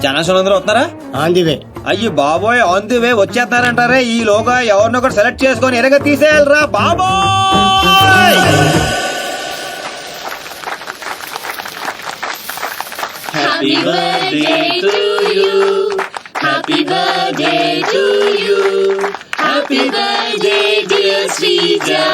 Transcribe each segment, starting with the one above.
జనసునందరూ వస్తున్నారా? ఆందివే అయ్యి బాబోయ్, ఆన్ ది వే వచ్చేస్తున్నారంటారే. ఈ లోగా ఎవరినో ఒకటి సెలెక్ట్ చేసుకొని ఎరగ తీసేయాలరా బాబోయ్. Happy birthday to you. Happy birthday to you. Happy birthday dear Srija.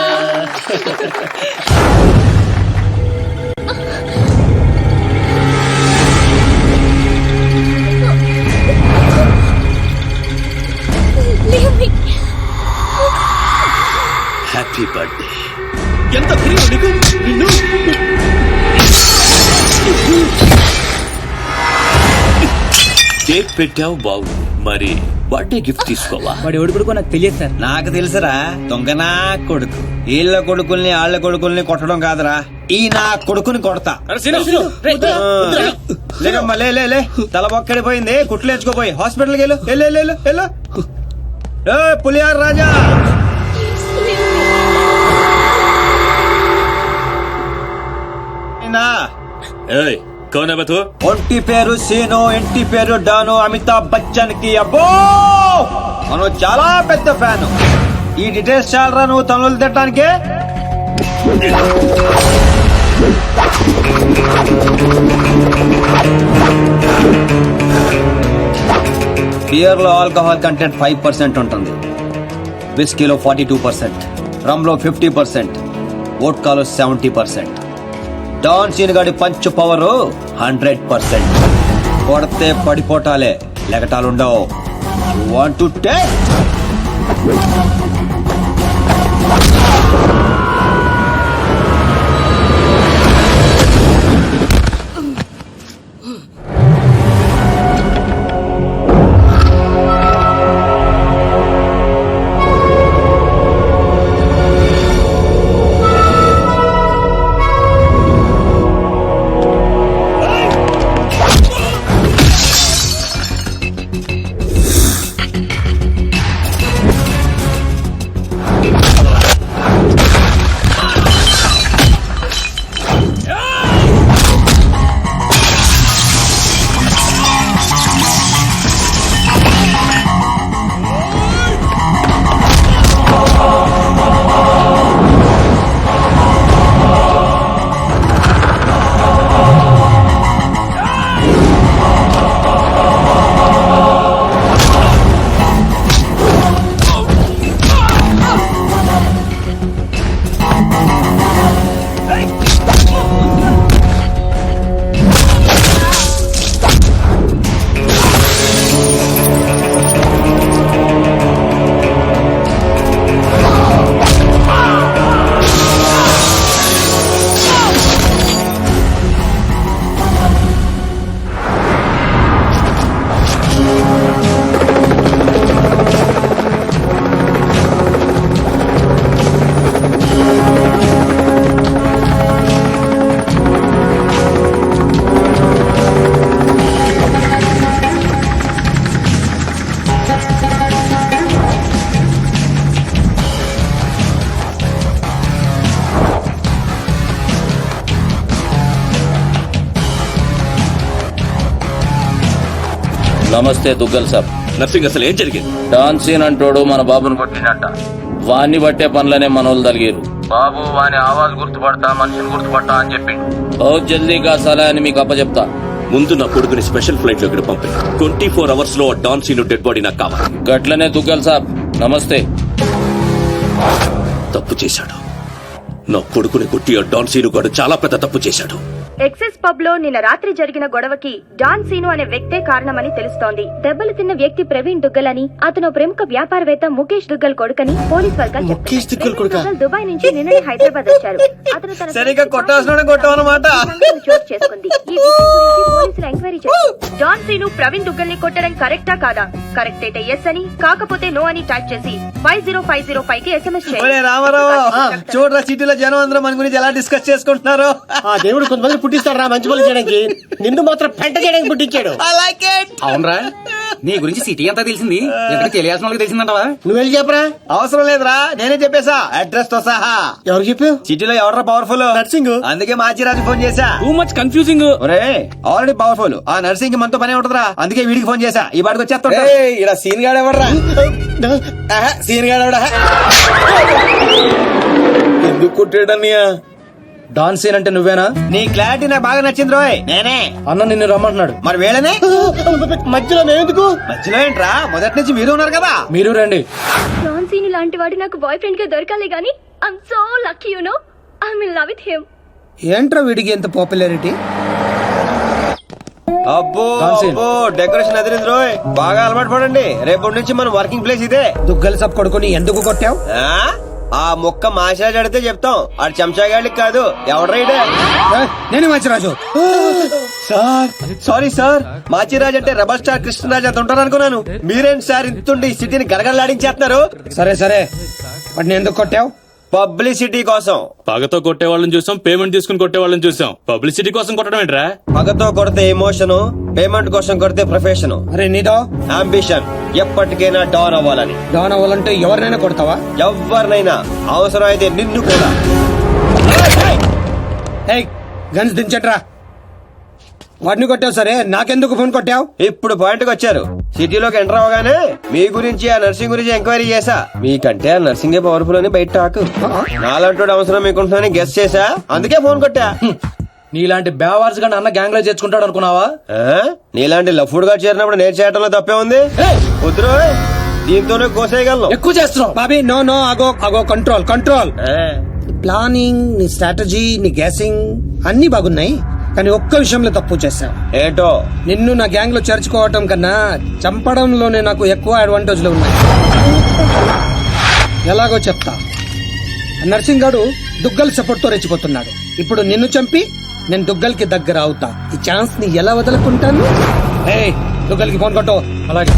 Happy birthday. ఎంత ప్రియం నీకు. నిన్ను కేక్ పెట్టావు బాగు. మరి బర్త్డే గిఫ్ట్ తీసుకోవా? వాడు ఎవడు కొడుకో నాకు తెలియదు సార్. నాకు తెలుసురా, దొంగనా కొడుకు. వీళ్ళ కొడుకుల్ని వాళ్ళ కొడుకుల్ని కొట్టడం కాదురా, ఈ నా కొడుకుని కొడతా. లేకమ్మా, లే లే లే, తల బొక్కడిపోయింది, కుట్లు వేసుకోపోయి హాస్పిటల్కి వెళ్ళు. వెళ్ళు వెళ్ళు. ఏ పులియార్ రాజా, ఏయ్, కౌన్ హై బే తూ? ఒంటి పేరు సీను, ఇంటి పేరు డాను, అమితాబ్ బచ్చన్ కి అబ్బో మనం చాలా పెద్ద ఫ్యాను. ఈ డీటెయిల్స్ చాలరా నువ్వు తనులు తిట్టడానికి? బియర్ లో ఆల్కహాల్ కంటెంట్ 5% ఉంటుంది, విస్కీలో 42%, రమ్ లో 50%, వోడ్కాలో 70%. డాన్ సీన్ గాడి పంచ్ పవర్ 100%. కొడితే పడిపోటాలే, లెగటాలుండవు. You want to take? నమస్తే దుగ్గల్ సాబ్. నర్సింగ్, అసలు ఏం జరిగింది? డాన్ సీన్ అంటోడు మన బాబును కొట్టినట్ట. వాణ్ణి బట్టే పనులనే మనోళ్ళు తలిగారు. బాబు వాని ఆవాజ్ గుర్తుపడతా, మనిషిని గుర్తుపడతా అని చెప్పిండు. బహుత్ జల్దీగా సలహా అని మీకు అప్పచెప్తా. ముందు నా కొడుకుని స్పెషల్ ఫ్లైట్ లో ఇక్కడ పంపి 24 hours లో డాన్ సీన్ డెడ్ బాడీ నాకు కావాలి. గట్లనే దుగ్గల్ సాబ్. నమస్తే. తప్పు చేశాడు. నా కొడుకుని కొట్టి ఆ డాన్ సీను గాడు చాలా పెద్ద తప్పు చేశాడు. ఎక్సెస్ పబ్ లో నిన్న రాత్రి జరిగిన గొడవకి డాన్ సీను అనే వ్యక్తే కారణమని తెలుస్తోంది. దెబ్బలు తిన్న వ్యక్తి ప్రవీణ్ దుగ్గల్ అని, అతను ప్రముఖ వ్యాపారవేత్త ముఖేష్ దుగ్గల్ కొడుకని పోలీస్ వర్గాలు చెప్తున్నారు. దుబాయ్ నుంచి నిన్ననే హైదరాబాద్ వచ్చారు. అతను తన సరిగ్గా కొట్టాల్సిన కొట్టావన్నమాట. చోటు చేసుకుంది. ఈ విషయం గురించి పోలీసులు ఎంక్వైరీ చేశారు. డాన్ సీను ప్రవీణ్ దుగ్గల్ ని కొట్టడం కరెక్టా కాదా? కరెక్ట్ అయితే ఎస్ అని, కాకపోతే నో అని టైప్ చేసి 50505 కి SMS చేయండి. రామారావు, చూడరా సిటీలో జనం అందరూ మన గురించి ఎలా డిస్కస్ చేసుకుంటున్నారు. దేవుడు కొంతమంది పుట్టిస్తాడు రా మంచి పనులు చేయడానికి, నిన్ను మాత్రం పెంట చేయడానికి పుట్టించాడు. I like it. అవునరా, నీ గురించి సిటీ అంతా తెలిసింది ఎక్కడ తెలియాల్సిన వాళ్ళకి తెలిసిందంటవా? నువ్వు వెళ్ళి చెప్పరా. అవసరం లేదురా, నేనే చెప్పేశా అడ్రస్ తో సహా. ఎవరు చెప్పావు? సిటీలో ఎవడరా పవర్ఫుల్? నర్సింగ్. అందుకే మాచిరాజు ఫోన్ చేశా. Too much confusing. ఒరే ఆల్రెడీ పవర్ఫుల్, ఆ నర్సింగ్ మనతో పనే ఉంటదిరా, అందుకే వీడికి ఫోన్ చేశా. ఈ బాడికి వచ్చేస్తా. ఇలా సీన్ గాడు ఎవడరా? సీన్ గాడు ఎవడా? ఎందుకు కొట్టాడన్నయ్యా? డాన్ సీన్ అంటే నువ్వేనా? నీ క్లారిటీ నాకు బాగా నచ్చింది రోయ్. నేనే. అన్న నిన్ను రమ్మంటున్నాడు. మరి వేళనే మధ్యలో నేనెందుకు? మధ్యలో ఏంట్రా, మొదటి నుంచి మీరు ఉన్నారు కదా. మీరు రండి. జాన్ సీను లాంటి వాడు నాకు బాయ్ ఫ్రెండ్ గా దొరకాలి గానీ I'm so lucky you know. I'm in love with him. ఏంట్రా వీడికి ఎంత పాపులారిటీ? అబ్బో Dancing. అబ్బో డెకరేషన్ అదిరింది రోయ్. బాగా అలవాటు పడండి, రేపటి నుంచి మన వర్కింగ్ ప్లేస్ ఇదే. దుగ్గల సబ్ కొడుకుని ఎందుకు కొట్టావు? ఆ మొక్క మాసిరాజు అడితే చెప్తాం, ఆడు చెంచాగాళ్ళకి కాదు. ఎవడ్రైడే? నేను Manchiraju. Sir sorry sir, Machiraj అంటే రెబల్ స్టార్ కృష్ణరాజ్ అంత ఉంటారు అనుకున్నాను. మీరేంటి సార్ ఇంతుండి ఈ సిటీని గడగడలాడించేస్తున్నారు? సరే సరే, వాటిని ఎందుకు కొట్టావు? పబ్లిసిటీ కోసం. పగతో కొట్టే వాళ్ళని చూసాం, పేమెంట్ తీసుకుని కొట్టే వాళ్ళని చూసాం. పబ్లిసిటీ కోసం కొట్టడం ఏంట్రా? పగతో కొడితే ఎమోషన్, పేమెంట్ కోసం కొడితే ప్రొఫెషన్, అరే నీదో అంబిషన్ ఎప్పటికైనా డాన్ అవ్వాలని. డాన్ అవ్వాలంటే ఎవరినైనా కొడతావా? ఎవరినైనా, అవసరం అయితే నిన్ను కూడా. ఏయ్ గన్స్ దించట్రా. వాడిని కొట్టావు సరే, నాకెందుకు ఫోన్ కొట్టావు? ఇప్పుడు పాయింట్ కి వచ్చారు. సిటీలోకి ఎంటర్ అవగానే మీ గురించి ఆ నర్సింగ్ గురించి ఎంక్వైరీ చేశా. మీకంటే ఆ నర్సింగే పవర్ఫుల్ అని బయట టాక్. నాలంటోడు అవసరం మీకుంటుందని గెస్ చేశా, అందుకే ఫోన్ కొట్టా. నీలాంటి బేవార్స్ గా అన్న గ్యాంగ్ లో చేర్చుకుంటాడు అనుకున్నావా? నీలాంటి లఫ్డ్ గా చేరినప్పుడు నేను చేయటంలో తప్పే ఉంది. వద్దురో, దీంతోనే కోసేయగలను. ఎక్కువ చేస్తున్నావు బాబీ. నో నో, అగో అగో, కంట్రోల్ కంట్రోల్. ప్లానింగ్, నీ స్ట్రాటజీ, నీ గ్యాసింగ్ అన్ని బాగున్నాయి, కానీ ఒక్క విషయంలో తప్పు చేశావు. ఏంటో? నిన్ను నా గ్యాంగ్ లో చేర్చుకోవటం కన్నా చంపడంలోనే నాకు ఎక్కువ అడ్వాంటేజ్లు ఉన్నాయి. ఎలాగో చెప్తా. నర్సింగ్ గాడు దుగ్గల్ సపోర్ట్ తో రెచ్చిపోతున్నాడు. ఇప్పుడు నిన్ను చంపి నేను దుగ్గల్ కి దగ్గర అవుతా. ఈ ఛాన్స్ ని ఎలా వదులుకుంటాను? ఏయ్ దుగ్గల్ కి ఫోన్ కొట్టు. అలాగే.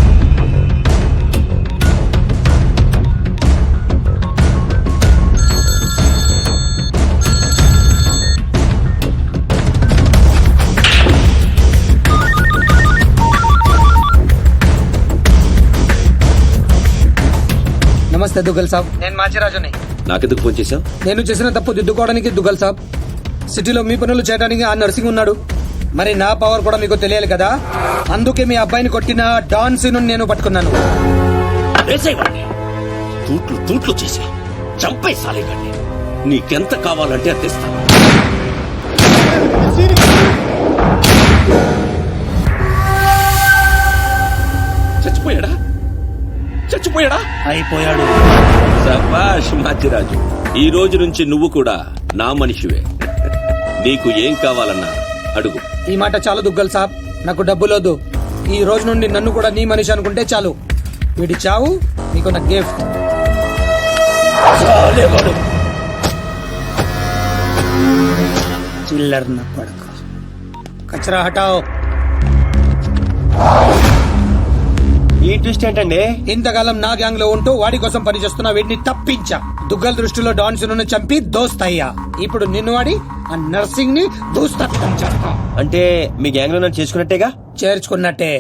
నమస్తే దుగ్గల్ సాబ్, నేను మాచిరాజుని. నాకెందుకు ఫోన్ చేశావు? నేను చేసిన తప్పు దిద్దుకోవడానికి దుగ్గల్ సాబ్, సిటీలో మీ పనులు చేయడానికి ఆ నర్సింగ్ ఉన్నాడు. మరి నా పవర్ కూడా మీకు తెలియాలి కదా, అందుకే మీ అబ్బాయిని కొట్టిన డాన్ సీను నేను పట్టుకున్నాను. వేసేవాడిని తూట్లు తూట్లు చేసి చంపేసాలేకండి. నీకెంత కావాలంటే అంత ఇస్తాను. చచ్చిపోయాడా? చచ్చిపోయాడా? అయిపోయాడు. సబాష్ మాచిరాజు, ఈ రోజు నుంచి నువ్వు కూడా నా మనిషివే. నీకు ఏం కావాలన్నా అడుగు. ఈ మాట చాలు దుగ్గల్ సాబ్, నాకు డబ్బులోదు. ఈ రోజు నుండి నన్ను కూడా నీ మనిషి అనుకుంటే చాలు. వీడి చావు నీకు నా గిఫ్ట్. చిల్లర్ నా పడక. కచరా హటాओ. ఈ ట్విస్ట్ ఏంటండి? ఇంతకాలం నా గ్యాంగ్ లో ఉంటూ వాడి కోసం పనిచేస్తున్న వీడిని తప్పించా. దుగ్గల్ దృష్టిలో డాన్ సీను చంపి దోస్తయ్యా. ఇప్పుడు నిన్ను వాడి ఆ నర్సింగ్ ని దూస్తత్వం చేస్తా. అంటే మీ గ్యాంగ్ లో నన్ను చేసుకున్నట్టేగా? చేర్చుకున్నట్టే.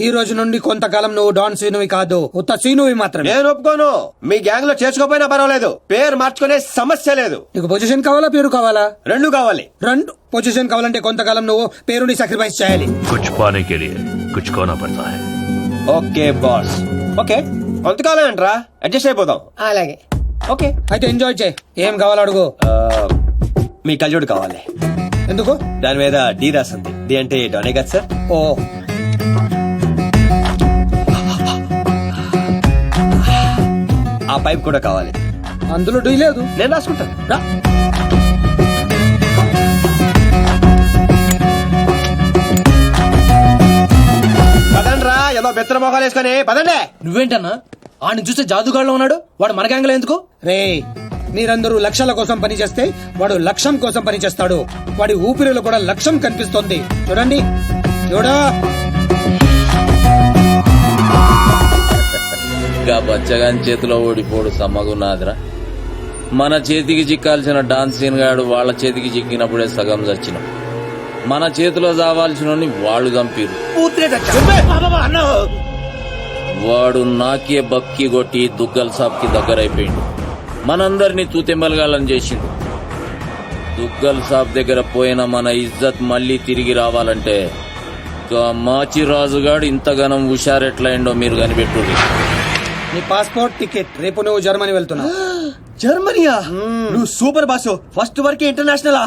ఈ రోజు నుండి కొంతకాలం నువ్వు డాన్ సీనువి కాదు, ఉత్త సీనువి మాత్రమే. నేను ఒప్పుకోను. మీ గ్యాంగ్ లో చేసుకోపోయినా పర్వాలేదు, పేరు మార్చుకునే సమస్య లేదు. నీకు పొజిషన్ కావాలా, పేరు కావాలా? రెండు కావాలి. రెండు. పొజిషన్ కావాలంటే కొంతకాలం నువ్వు పేరుని సాక్రిఫైస్ చేయాలి. कुछ पाने के लिए कुछ खोना पड़ता है. Okay boss. ఓకే, కొంతకాలం ఏంట్రా, అడ్జస్ట్ అయిపోదాం. అలాగే. ఓకే. అయితే ఎంజాయ్ చేయి. ఏం కావాలో అడుగు. మీ కళ్ళజోడు కావాలి. ఎందుకు? దాని మీద డి రాసింది. డి అంటే డోనే కదా సార్? ఓ ఆ పైప్ కూడా కావాలి. అందులో డీ లేదు. నేను రాసుకుంటాను. రా. పదండ్రా, ఏదో బెత్తర మొఖాలు వేసుకొని పదండి. నువ్వేంటన్నా ఆడిని చూస్తే జాదుగాడులో ఉన్నాడు, వాడు మన గ్యాంగ్ లో ఎందుకు? రే, మీరందరూ లక్ష్యాల కోసం పని చేస్తే వాడు లక్ష్యం కోసం పని చేస్తాడు. వాడి ఊపిరిలో కూడా లక్ష్యం కనిపిస్తోంది. చూడండి, చూడా. ఇంకా బచ్చగాని చేతిలో ఓడిపోడు సమ్మగున్నాదిరా. మన చేతికి చిక్కాల్సిన డాన్ సీన్ గాడు వాళ్ళ చేతికి చిక్కినప్పుడే సగం చచ్చినాం. మన చేతిలో చావాల్సిన వాళ్ళు చంపిరు. వాడు నాకే బక్కి కొట్టి దుగ్గల్ సాబ్ కి దగ్గరైపోయిండు. మనందరినీ తూతెంబలగాలని చేసిండు. దుగ్గల్ సాబ్ దగ్గర పోయిన మన ఇజ్జత్ మళ్ళీ తిరిగి రావాలంటే మాచి రాజుగాడు ఇంతగానం హుషారెట్లయిండో మీరు కనిపెట్టుర్రి. నీ పాస్పోర్ట్ టికెట్, రేపు నువ్వు జర్మనీ వెళ్తున్నావు. జర్మనీయా? నువ్వు సూపర్ బాసు. ఫస్ట్ వరకు ఇంటర్నేషనల్.